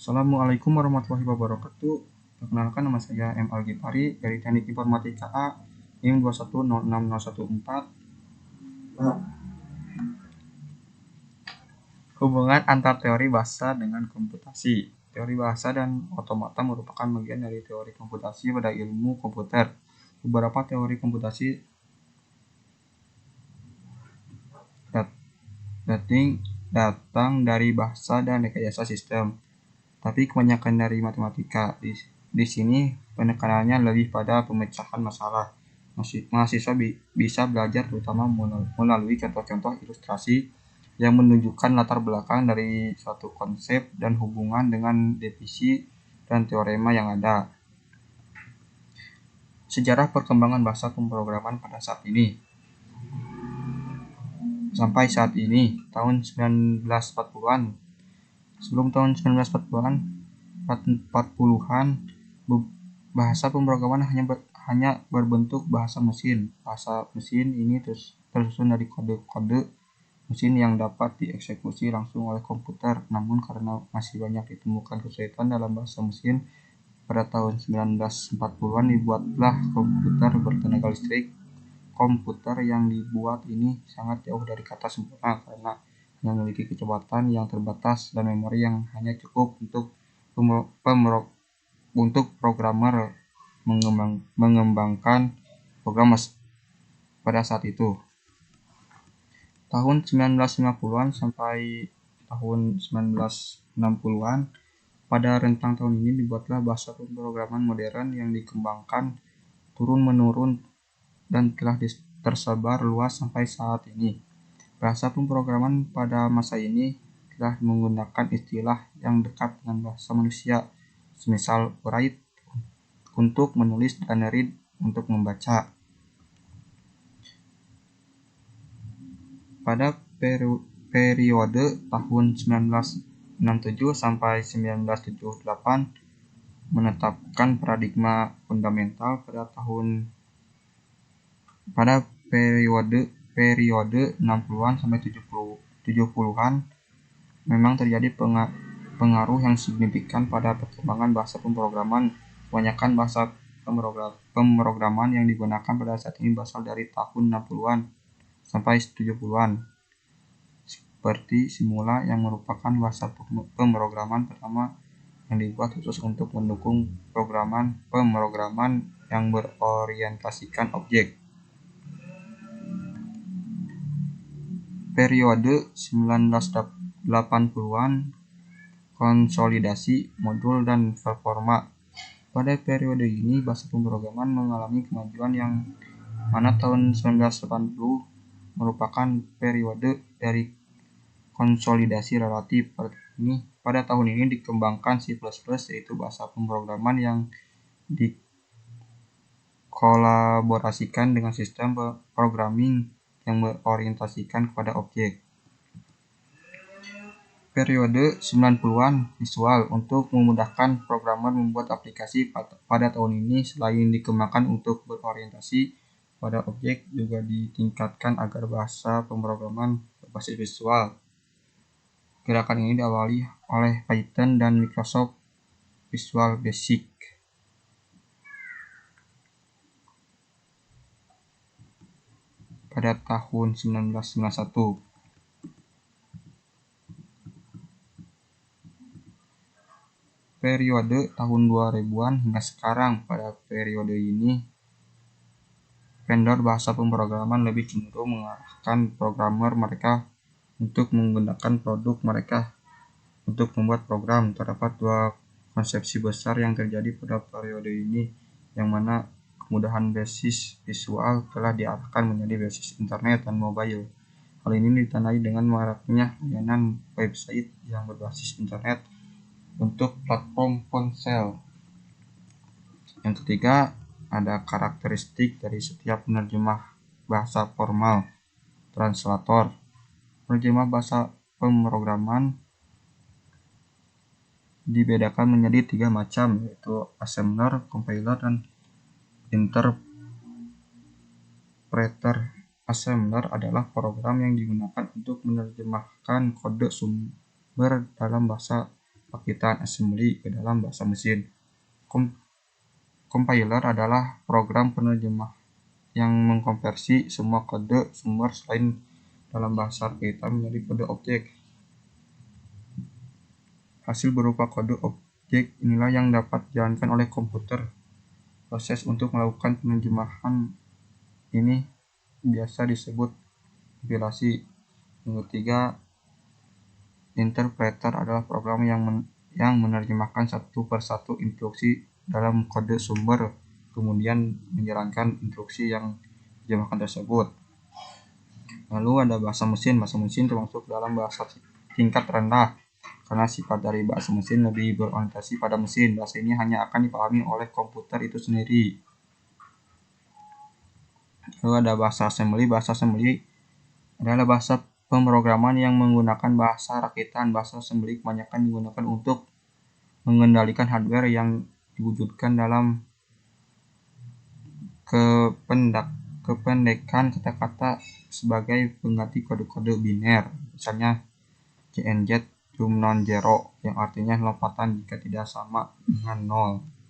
Assalamualaikum warahmatullahi wabarakatuh. Perkenalkan, nama saya M. Algifari dari Teknik Informatika A NIM 2106014. Hubungan antar teori bahasa dengan komputasi. Teori bahasa dan otomata merupakan bagian dari teori komputasi pada ilmu komputer. Beberapa teori komputasi datang dari bahasa dan rekayasa sistem, tapi kebanyakan dari matematika. Di sini penekanannya lebih pada pemecahan masalah. Mahasiswa bisa belajar terutama melalui contoh-contoh ilustrasi yang menunjukkan latar belakang dari suatu konsep dan hubungan dengan definisi dan teorema yang ada. Sejarah perkembangan bahasa pemrograman pada saat ini. Sampai saat ini, tahun 1940-an. Sebelum tahun 1940-an, bahasa pemrograman hanya berbentuk bahasa mesin. Bahasa mesin ini tersusun dari kode-kode mesin yang dapat dieksekusi langsung oleh komputer. Namun karena masih banyak ditemukan kesulitan dalam bahasa mesin, pada tahun 1940-an dibuatlah komputer bertenaga listrik. Komputer yang dibuat ini sangat jauh dari kata sempurna karena memiliki kecepatan yang terbatas dan memori yang hanya cukup untuk programmer mengembangkan program pada saat itu. Tahun 1950-an sampai tahun 1960-an, pada rentang tahun ini dibuatlah bahasa pemrograman modern yang dikembangkan turun-menurun dan telah tersebar luas sampai saat ini. Bahasa pemrograman pada masa ini telah menggunakan istilah yang dekat dengan bahasa manusia, semisal write untuk menulis dan read untuk membaca. Pada periode tahun 1967 sampai 1978 menetapkan paradigma fundamental. Pada periode 60-an sampai 70-an memang terjadi pengaruh yang signifikan pada perkembangan bahasa pemrograman. Kebanyakan bahasa pemrograman yang digunakan pada saat ini berasal dari tahun 60-an sampai 70-an. Seperti Simula yang merupakan bahasa pemrograman pertama yang dibuat khusus untuk mendukung pemrograman yang berorientasikan objek. Periode 1980-an, konsolidasi modul dan performa. Pada periode ini bahasa pemrograman mengalami kemajuan yang mana tahun 1980 merupakan periode dari konsolidasi relatif. Pada tahun ini dikembangkan C++, yaitu bahasa pemrograman yang dikolaborasikan dengan sistem programming yang berorientasikan kepada objek. Periode 90-an, visual. Untuk memudahkan programmer membuat aplikasi pada tahun ini, selain dikembangkan untuk berorientasi pada objek, juga ditingkatkan agar bahasa pemrograman berbasis visual. Gerakan ini diawali oleh Python dan Microsoft Visual Basic. Pada tahun 1991. Periode tahun 2000-an hingga sekarang. Pada periode ini, vendor bahasa pemrograman lebih cenderung mengarahkan programmer mereka untuk menggunakan produk mereka untuk membuat program. Terdapat dua konsepsi besar yang terjadi pada periode ini, yang mana kemudahan basis visual telah diarahkan menjadi basis internet dan mobile. Hal ini ditandai dengan maraknya layanan website yang berbasis internet untuk platform ponsel. Yang ketiga, ada karakteristik dari setiap penerjemah bahasa formal, translator. Penerjemah bahasa pemrograman dibedakan menjadi 3 macam, yaitu assembler, compiler, dan interpreter. Assembler adalah program yang digunakan untuk menerjemahkan kode sumber dalam bahasa rakitan assembly ke dalam bahasa mesin. Compiler adalah program penerjemah yang mengkonversi semua kode sumber selain dalam bahasa rakitan menjadi kode objek. Hasil berupa kode objek inilah yang dapat dijalankan oleh komputer. Proses untuk melakukan penerjemahan ini biasa disebut kompilasi. Yang ketiga, interpreter adalah program yang menerjemahkan satu persatu instruksi dalam kode sumber, kemudian menjalankan instruksi yang diterjemahkan tersebut. Lalu ada bahasa mesin. Bahasa mesin termasuk dalam bahasa tingkat rendah, karena sifat dari bahasa mesin lebih berorientasi pada mesin. Bahasa ini hanya akan dipahami oleh komputer itu sendiri. Lalu ada bahasa assembly. Bahasa assembly adalah bahasa pemrograman yang menggunakan bahasa rakitan. Bahasa assembly kebanyakan digunakan untuk mengendalikan hardware yang diwujudkan dalam kependekan kata-kata sebagai pengganti kode-kode biner. Misalnya CNZ Drum Non Zero yang artinya lompatan jika tidak sama dengan 0.